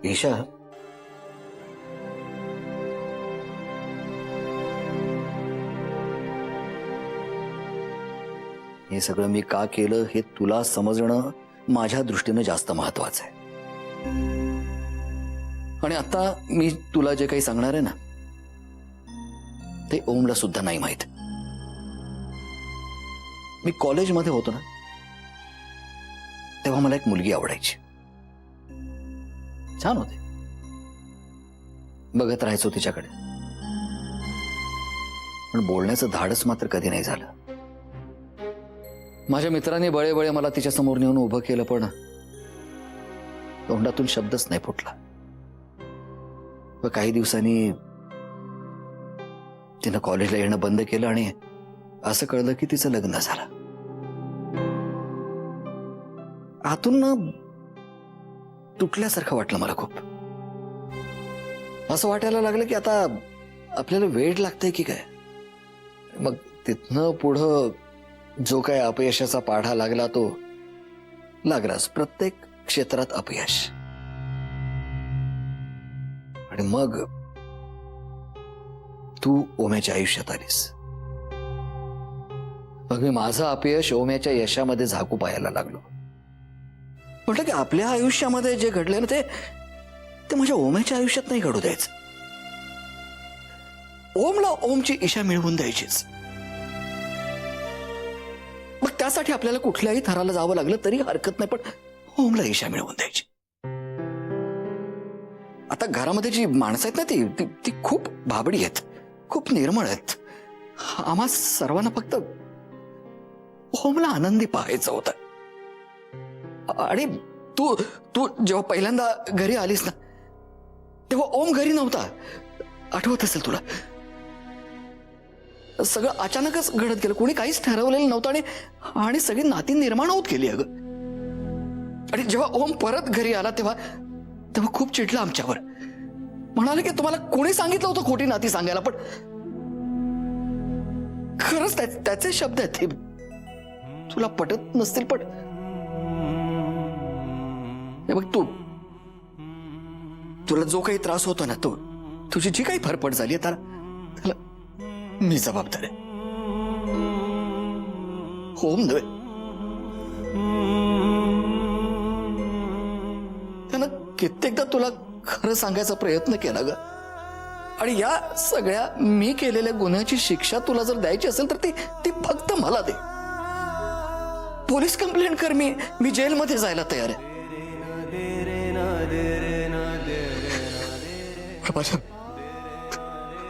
ईशा, हे सगळं मी का केलं हे तुला समजणं माझ्या दृष्टीने जास्त महत्वाचं आहे. आणि आता मी तुला जे काही सांगणार आहे ना ते ओमला सुद्धा नाही माहित. मी कॉलेजमध्ये होतो ना तेव्हा मला एक मुलगी आवडायची. छान होते, बघत राहायचो तिच्याकडे, पण बोलण्याचं धाडस मात्र कधी नाही झालं. माझ्या मित्रांनी बळे मला तिच्या समोर नेऊन उभं केलं पण तोंडातून शब्दच नाही फुटला. व काही दिवसांनी तिनं कॉलेजला येणं बंद केलं आणि असं कळलं की तिचं लग्न झालं. आतून ना तुटल्यासारखं वाटलं मला खूप. असं वाटायला लागलं की आता आपल्याला वेळ लागतंय की काय. मग तिथनं पुढं जो काय अपयशाचा पाढा लागला तो लागलाच. प्रत्येक क्षेत्रात अपयश. आणि मग तू ओम्याच्या आयुष्यात आलीस. मग मी माझं अपयश ओम्याच्या यशामध्ये झाकू पाहायला लागलो. म्हटलं की आपल्या आयुष्यामध्ये जे घडले ना ते माझ्या ओम्याच्या आयुष्यात नाही घडू द्यायचं. ओमला ओमची ईशा मिळवून द्यायचीच. मग त्यासाठी आपल्याला कुठल्याही थराला जावं लागलं तरी हरकत नाही, पण ओमला ईशा मिळवून द्यायची. आता घरामध्ये जी माणसं आहेत ना ती खूप भाबडी आहेत, खूप निर्मळ आहेत. आम्हा सर्वांना फक्त ओमला आनंदी पाहायचं होतं. आणि तू तू जेव्हा पहिल्यांदा घरी आलीस ना तेव्हा ओम घरी नव्हता. आठवत असेल तुला. सगळं अचानकच घडत गेलं. कोणी काहीच ठरवलेलं नव्हतं आणि सगळी नाती निर्माण होत गेली अगं. आणि जेव्हा ओम परत घरी आला तेव्हा खूप चिडला आमच्यावर. म्हणाले की तुम्हाला कोणी सांगितलं होतं खोटी नाती सांगायला. पण खरंच त्याचे शब्द आहेत ते. तुला पटत नसतील पण हे बघ, तुला जो काही त्रास होतो ना तुझी जी काही फरफट झाली त्याला मी जबाबदार आहे. ओम नव्हे. त्यानं कित्येकदा तुला खरं सांगायचा प्रयत्न केला ग. आणि या सगळ्या मी केलेल्या गुन्ह्याची शिक्षा तुला जर द्यायची असेल तर ती फक्त मला दे. पोलीस कंप्लेंट कर. मी जेलमध्ये जायला तयार आहे.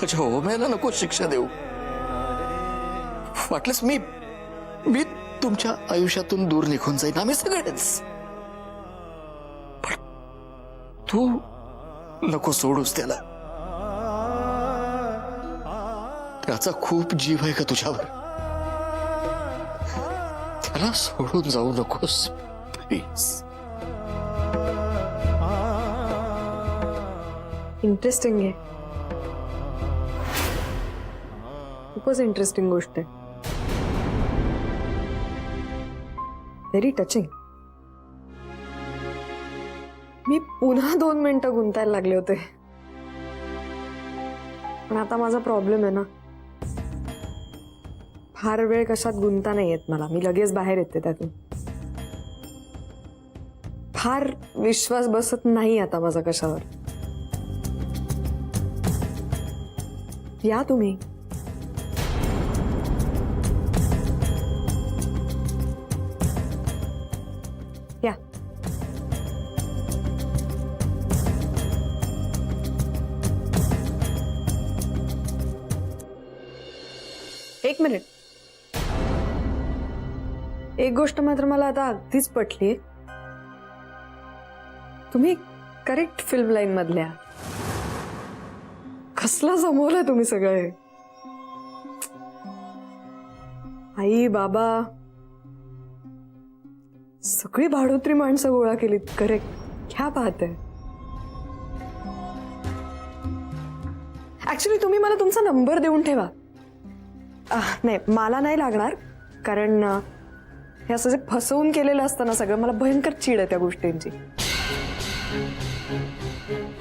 माझ्या ओम्याला नको शिक्षा देऊ. वाटलंच मी तुमच्या आयुष्यातून दूर निघून जाईन. आम्ही सगळेच. पण तू नको सोडूस त्याला. त्याचा खूप जीव आहे का तुझ्यावर. त्याला सोडून जाऊ नकोस प्लीज. इंटरेस्टिंग आहे. खूपच इंटरेस्टिंग गोष्ट आहे. Very touching. मी पुन्हा 2 मिनिटं गुंतायला लागले होते. पण आता माझा प्रॉब्लेम आहे ना, फार वेळ कशात गुंता नाही येत मला. मी लगेच बाहेर येते त्यातून. फार विश्वास बसत नाही आता माझा कशावर. या तुम्ही. या. एक मिनिट. एक गोष्ट मात्र मला आता अगदीच पटली. तुम्ही करेक्ट फिल्म लाईन मधल्या. कसला जमवलं तुम्ही सगळे. आई बाबा सगळी भाडोत्री माणसं गोळा केलीत. करेक्ट. क्या बात आहे. ऍक्च्युली तुम्ही मला तुमचा नंबर देऊन ठेवा. नाही मला नाही लागणार, कारण हे असं जे फसवून केलेलं असतं ना सगळं, मला भयंकर चीड आहे त्या गोष्टींची.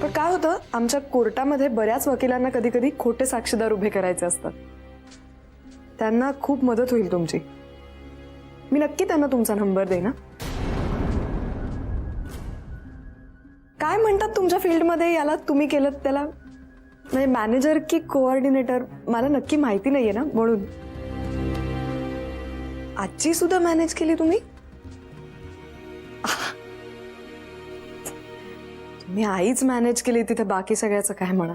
पण काय होतं, आमच्या कोर्टामध्ये बऱ्याच वकिलांना कधी कधी खोटे साक्षीदार उभे करायचे असतात. त्यांना खूप मदत होईल तुमची. मी नक्की त्यांना तुमचा नंबर देईन ना. काय म्हणतात तुमच्या फील्डमध्ये याला, तुम्ही केलं त्याला, म्हणजे मॅनेजर की कोऑर्डिनेटर, मला नक्की माहिती नाहीये ना, म्हणून. आजची सुद्धा मॅनेज केली तुम्ही? तुम्ही आईच मॅनेज केली, तिथे बाकी सगळ्याचं काय म्हणा.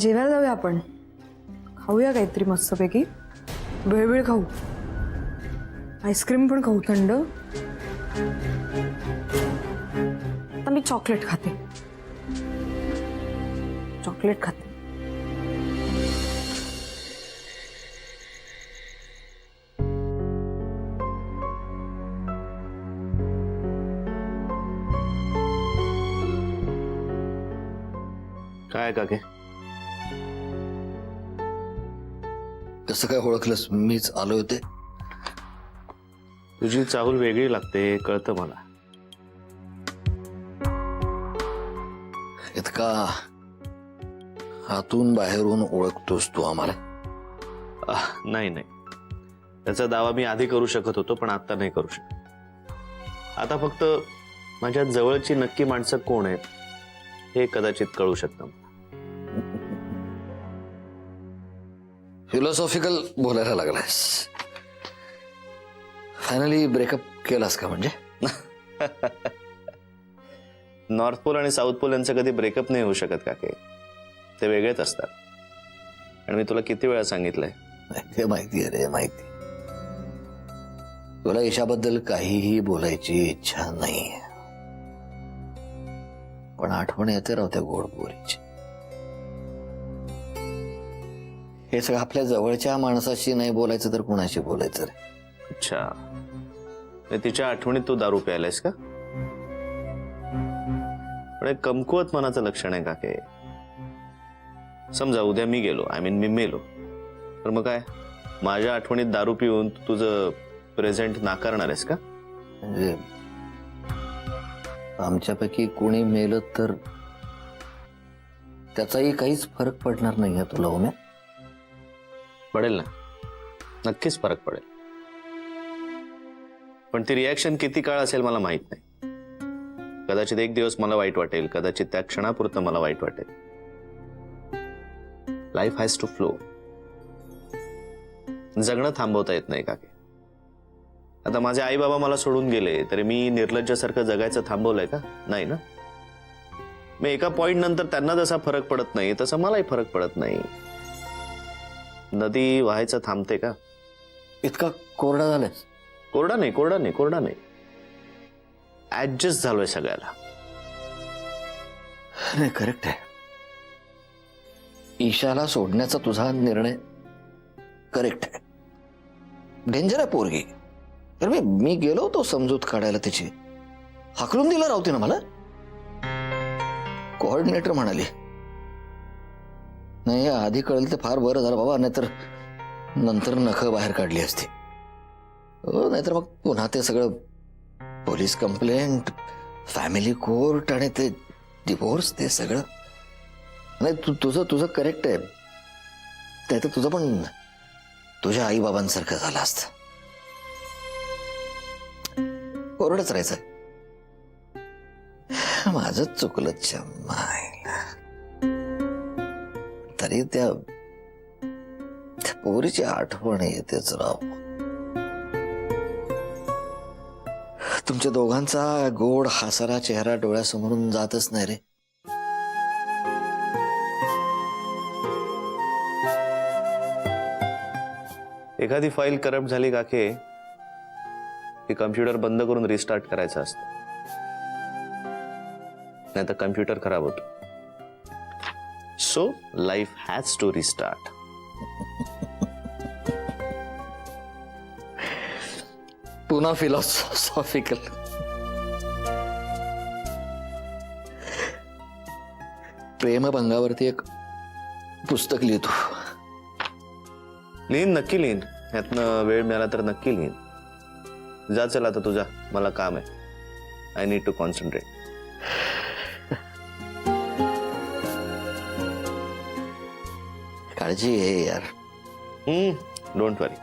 जेवायला जाऊया आपण. खाऊया काहीतरी मस्तपैकी, वेळ खाऊ. आईस्क्रीम पण खाऊ थंड. आता मी चॉकलेट खाते. काय काके? कसं काय ओळखलंस? मीच आलो होते. तुझी चाहूल वेगळी लागते, कळतं मला. इतका आतून बाहेरून ओळखतोस तू आम्हाला? नाही, त्याचा दावा मी आधी करू शकत होतो, पण आता नाही करू शकत. आता फक्त माझ्या जवळची नक्की माणसं कोण आहेत हे कदाचित कळू शकतं. फिलॉसॉफिकल बोलायला लागलास. फायनली ब्रेकअप केलास का? म्हणजे नॉर्थ पोल आणि साऊथ पोल यांचं कधी ब्रेकअप नाही होऊ शकत काके. ते वेगळेच असतात. आणि मी तुला किती वेळा सांगितलंय. ते माहिती आहे रे, माहिती. तुला ईशाबद्दल काहीही बोलायची इच्छा नाही, पण आठवण येते राव त्या गोड पोरीची. हे सगळं आपल्या जवळच्या माणसाशी नाही बोलायचं तर कुणाशी बोलायचं रे? अच्छा, तिच्या आठवणीत तू दारू प्यायलायस का? पण एक कमकुवत मनाचं लक्षण आहे काके. समजा उद्या मी गेलो, मी मेलो, तर मग काय, माझ्या आठवणीत दारू पिऊन तुझं प्रेझेंट नाकारणार आहेस का? म्हणजे आमच्यापैकी कोणी मेलं तर त्याचाही काहीच फरक पडणार नाही आहे तुला उम्या? पडेल ना, नक्कीच फरक पडेल. पण ती रिॲक्शन किती काळ असेल मला माहित नाही. कदाचित एक दिवस मला वाईट वाटेल, कदाचित त्या क्षणापुरतं मला वाईट वाटेल. Life has to flow. जगणं थांबवता येत नाही काके. आता माझे आई बाबा मला सोडून गेले तरी मी निर्लज्जासारखं जगायचं थांबवलंय का? नाही ना. मी एका पॉइंट नंतर त्यांना जसा फरक पडत नाही तसा मलाही फरक पडत नाही. नदी व्हायचं थांबते का? इतका कोरडा झालास? कोरडा नाही. ऍडजस्ट झालोय सगळ्याला. नाही, करेक्ट आहे. ईशाला सोडण्याचा तुझा निर्णय करेक्ट आहे. डेंजर आहे पोरगी. तर मी गेलो होतो समजूत काढायला तिची. हाकलून दिला राहते ना मला. कोऑर्डिनेटर म्हणाली. नाही, आधी कळलं तर फार बरं झालं बाबा, नाहीतर नंतर नख बाहेर काढली असती. नाहीतर मग पुन्हा ते सगळं पोलीस कंप्लेंट, फॅमिली कोर्ट आणि ते डिवोर्स, ते सगळं. नाही, तुझं करेक्ट आहे. नाही तर तुझं पण तुझ्या आई बाबांसारखं झालं असतं. कोरडच राहायचं. माझं चुकलं मायला. तरी त्या पोरीची आठवण येतेच राव. तुमच्या दोघांचा गोड हसारा चेहरा डोळ्यासमोरून जातच नाही रे. एखादी फाईल करप्ट झाली काके की कम्प्युटर बंद करून रिस्टार्ट करायचं असतं, नाही तर कम्प्युटर खराब होतो. So life has to restart. पुन्हा फिलॉसॉफिकल. प्रेमभंगावरती एक पुस्तक लिहितो. लिहीन, नक्की लिहीन. ह्यातनं वेळ मिळाला तर नक्की लिहीन. जा चल आता तुझा, मला काम आहे. I need to concentrate. काळजी आहे यार. Don't worry.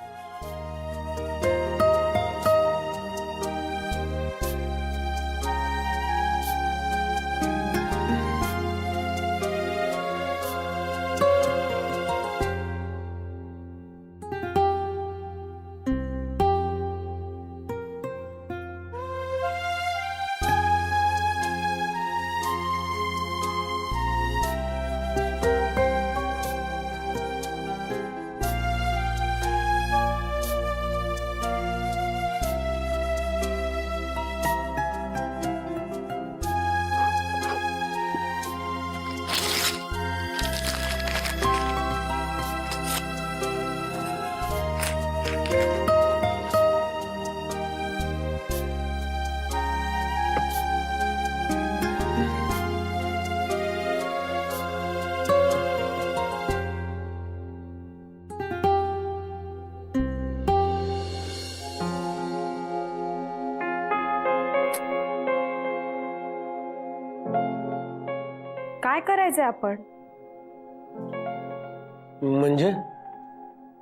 काय करायचंय आपण?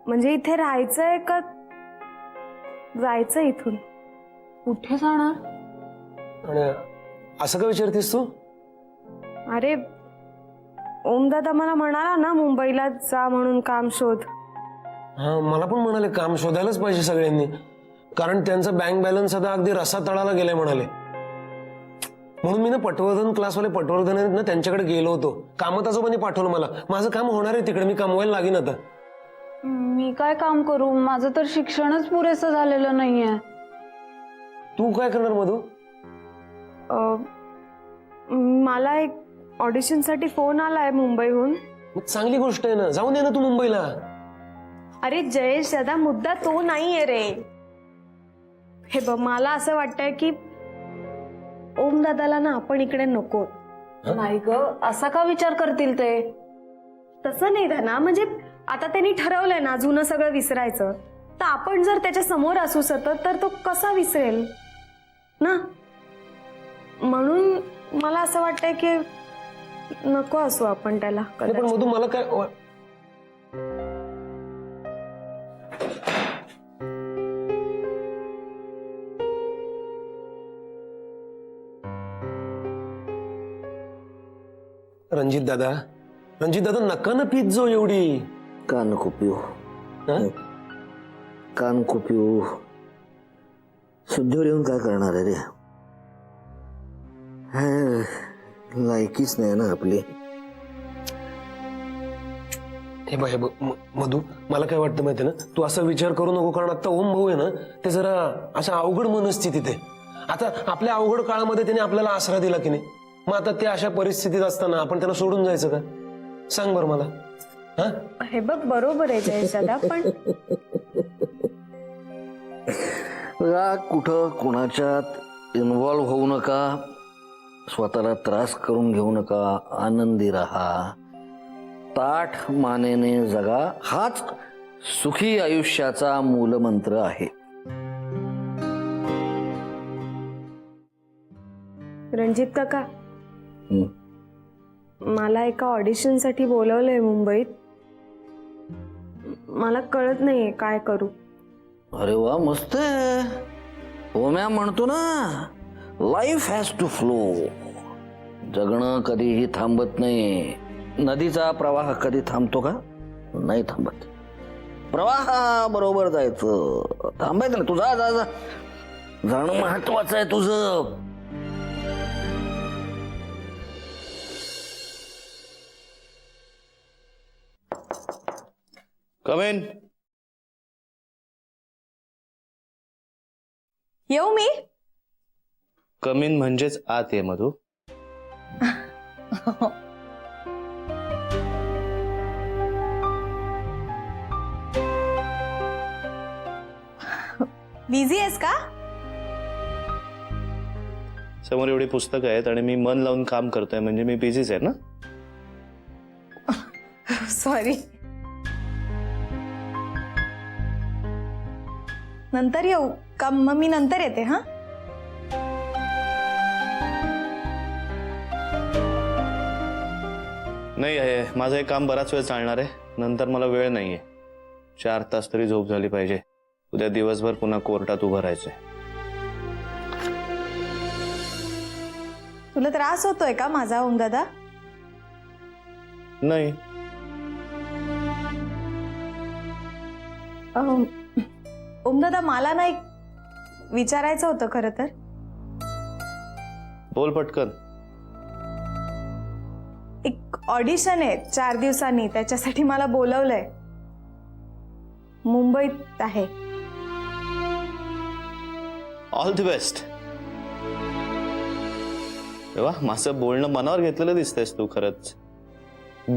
म्हणजे इथे राहायचंय का जायचं इथून? कुठे जाणार? आणि असं का विचारतेस तू? अरे ओमदादा मला म्हणाला ना मुंबईला जा म्हणून, काम शोध. हा, मला पण म्हणाले काम शोधायलाच पाहिजे सगळ्यांनी, कारण त्यांचा बँक बॅलन्स आता अगदी रसा तळाला गेलाय म्हणाले. म्हणून मी ना पटवर्धन क्लासवाले पटवर्धन आहेत ना, त्यांच्याकडे गेलो होतो. कामात आजोबांनी पाठवलं मला. माझं काम होणार आहे तिकडे, मी कमवायला लागेन आता. मी काय काम करू? माझं तर शिक्षणच पुरेसं झालेलं नाहीये. तू काय करणार मधू? मला एक ऑडिशनसाठी फोन आलाय मुंबईहून. मग चांगली गोष्ट आहे ना, जाऊन दे ना तू मुंबईला. अरे जयेश दादा, मुद्दा तो नाहीये रे. हे बघ, मला असं वाटतंय की ओम दादाला ना आपण इकडे नको. नाही ग, असा का विचार करतील ते? तसं नाही धना, म्हणजे आता त्यांनी ठरवलंय ना जुनं सगळं विसरायचं, तर आपण जर त्याच्या समोर असू सतत तर तो कसा विसरेल ना. म्हणून मला असं वाटतंय की नको असू आपण त्याला. पण मधू मला काय रणजित दादा नका ना पीत जो एवढी. का नको पिऊ? हा? का नको पिऊ? शुद्धीवर येऊन काय करणार आहे रे? लायकीच नाही ना आपली. हे बघ मधू, मला काय वाटतं माहिती ना, तू असा विचार करू नको, कारण आता ओम भाऊ आहे ना, ते जरा अशा अवघड मनस्थितीत आहे. आता आपल्या अवघड काळामध्ये त्याने आपल्याला आसरा दिला की नाही, मग आता ते अशा परिस्थितीत असताना आपण त्यांना सोडून जायचं का? सांग बरं मला. हा, हे बघ बरोबर आहे जयेश दादा, पण कुठं कुणाच्यात इन्व्हॉल्व्ह होऊ नका, स्वतःला त्रास करून घेऊ नका, आनंदी राहा, ताठ मानेने जगा, हाच सुखी आयुष्याचा मूलमंत्र आहे. रणजित काका, मला एका ऑडिशनसाठी बोलवलंय मुंबईत. मला कळत नाहीये काय करू. अरे वा, मस्त आहे. ओम्या म्हणतो ना, लाईफ हॅज टू फ्लो. जगणं कधीही थांबत नाही. नदीचा प्रवाह कधी थांबतो का? नाही थांबत. प्रवाहाबरोबर जायचं. थांबायचं ना, तू जा जा जा. जाणं महत्वाचं आहे तुझं. कम इन. येऊ मी? कम इन म्हणजेच आत ये मधू. बिझी आहेस का? समोर एवढी पुस्तकं आहेत आणि मी मन लावून काम करतोय म्हणजे मी बिझीच आहे ना. सॉरी. नंतर येऊ का? मग मी नंतर येते. हा, नाही आहे, माझं एक काम बराच वेळ चालणार आहे. नंतर मला वेळ नाहीये. 4 तास तरी झोप झाली पाहिजे. उद्या दिवसभर पुन्हा कोर्टात उभं राहायचंय. तुला त्रास होतोय का माझा ओमदादा? नाही. ओमदादा, मला ना एक विचारायचं होतं खरं तर. बोल पटकन. एक ऑडिशन आहे 4 दिवसांनी, त्याच्यासाठी मला बोलवलंय. मुंबईत आहे. All the best. वा, माझं बोलणं मनावर घेतलेलं दिसतंयस तू खरंच.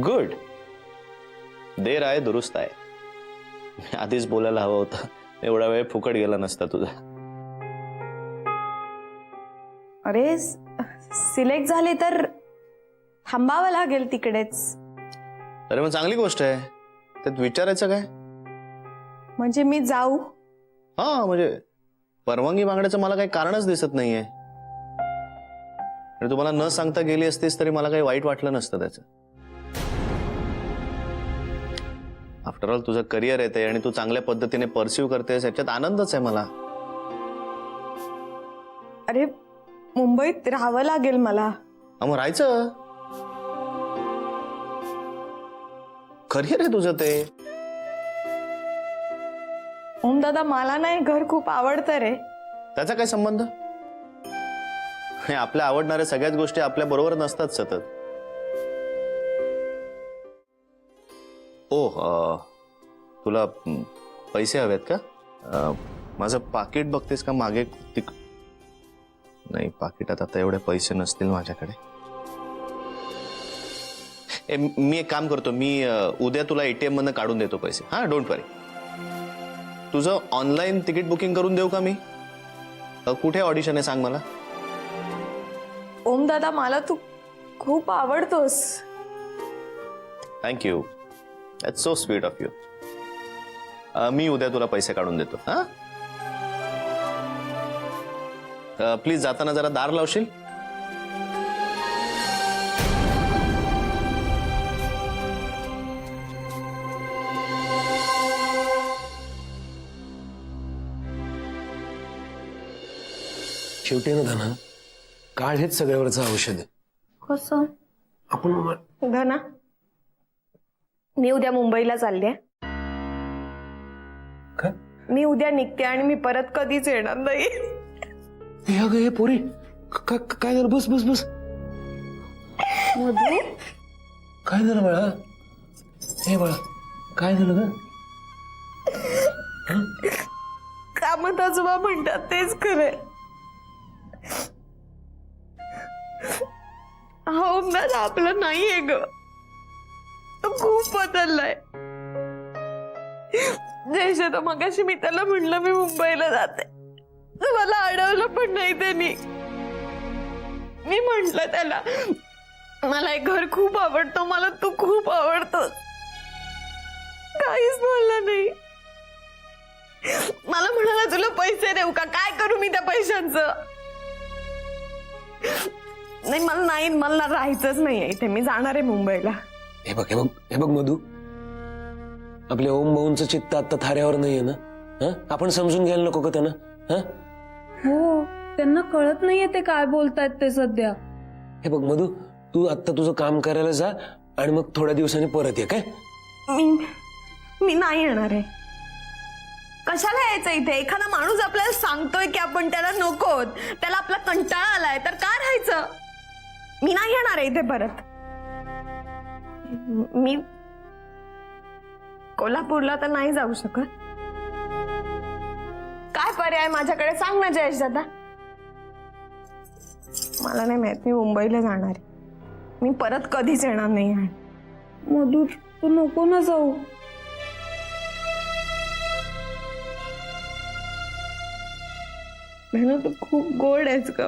गुड. देर आहे दुरुस्त आहे. मी आधीच बोलायला हवं होतं. एवढा वेळ फुकट गेला नसता तुझा. अरे, सिलेक्ट झाली तर थांबावं लागेल तिकडेच. अरे मग चांगली गोष्ट आहे. त्यात विचारायचं काय? म्हणजे मी जाऊ? हा, म्हणजे परवानगी मागण्याचं मला काही कारणच दिसत नाहीये. आणि तुम्हाला न सांगता गेली असतीस तरी मला काही वाईट वाटलं नसतं त्याचं. आफ्टर ऑल तुझं करिअर येते आणि तू चांगल्या पद्धतीने परस्यू करतेस, याच्यात आनंदच आहे मला. अरे, मुंबईत राहावं लागेल मला. मग राहायचं. करिअर आहे तुझं ते. ओमदादा, मला नाही घर खूप आवडतं रे. त्याचा काय संबंध? हे आपल्या आवडणाऱ्या सगळ्याच गोष्टी आपल्या बरोबर नसतात सतत. तुला पैसे हवेत का? माझं पाकिट बघतेस का मागे? नाही, पाकिटात आता एवढे पैसे नसतील माझ्याकडे. मी एक काम करतो, मी उद्या तुला ATM मधनं काढून देतो पैसे. हा, डोंट वरी. तुझं ऑनलाईन तिकीट बुकिंग करून देऊ का मी? कुठे ऑडिशन आहे सांग मला. ओमदादा, मला तू खूप आवडतोस. Thank you. That's so sweet of you. मी उद्या तुला पैसे काढून देतो. हा, प्लीज जाताना जरा दार लावशील? शेवटी ना धना, काळ हेच सगळ्यावरचं औषध आहे. कसं? आपण धना, मी उद्या मुंबईला चालले. काय? मी उद्या निघते आणि मी परत कधीच येणार नाही. हे अगं, हे पोरी, काय झालं? बस बस बस. मधू, काय झालं बाळा? हे बाळा, काय झालं ग? कामात आजोबा म्हणतात तेच खरंय. हो दादा, आपलं नाहीये ग. तो खूप बदललाय. जयशा, तर मगाशी मी त्याला म्हणलं मी मुंबईला जाते, तर मला अडवलं पण नाही त्यांनी. मी म्हंटल त्याला, मला एक घर खूप आवडतो, मला तू खूप आवडतो. काहीच बोलला नाही. मला म्हणाला, तुला पैसे देऊ का? काय करू मी त्या पैशांचं? नाही, मला राहायचंच नाहीये इथे. मी जाणार आहे मुंबईला. हे बघ हे बघ हे बघ मधू, आपल्या ओम भाऊंचं चित्त आता थाऱ्यावर नाहीये ना. हा, आपण समजून घ्यायला नको का त्यांना? हा, हो, त्यांना कळत नाहीये ते काय बोलतायत ते सध्या. हे बघ मधू, तू आता तुझं काम करायला जा आणि मग थोड्या दिवसांनी परत ये. काय? मी नाही येणार आहे. कशाला यायचं इथे? एखादा माणूस आपल्याला सांगतोय की आपण त्याला नकोत, त्याला आपला कंटाळा आलाय, तर का राहायचं? मी नाही येणार आहे इथे परत. मी कोल्हापूरला तर नाही जाऊ शकत. काय पर्याय माझ्याकडे? सांग ना जयेश दादा. मला नाही माहित, मी मुंबईला जाणार आहे. मी परत कधीच येणार नाही आहे. मधू तू नको ना जाऊ. तू खूप गोड आहेस ग.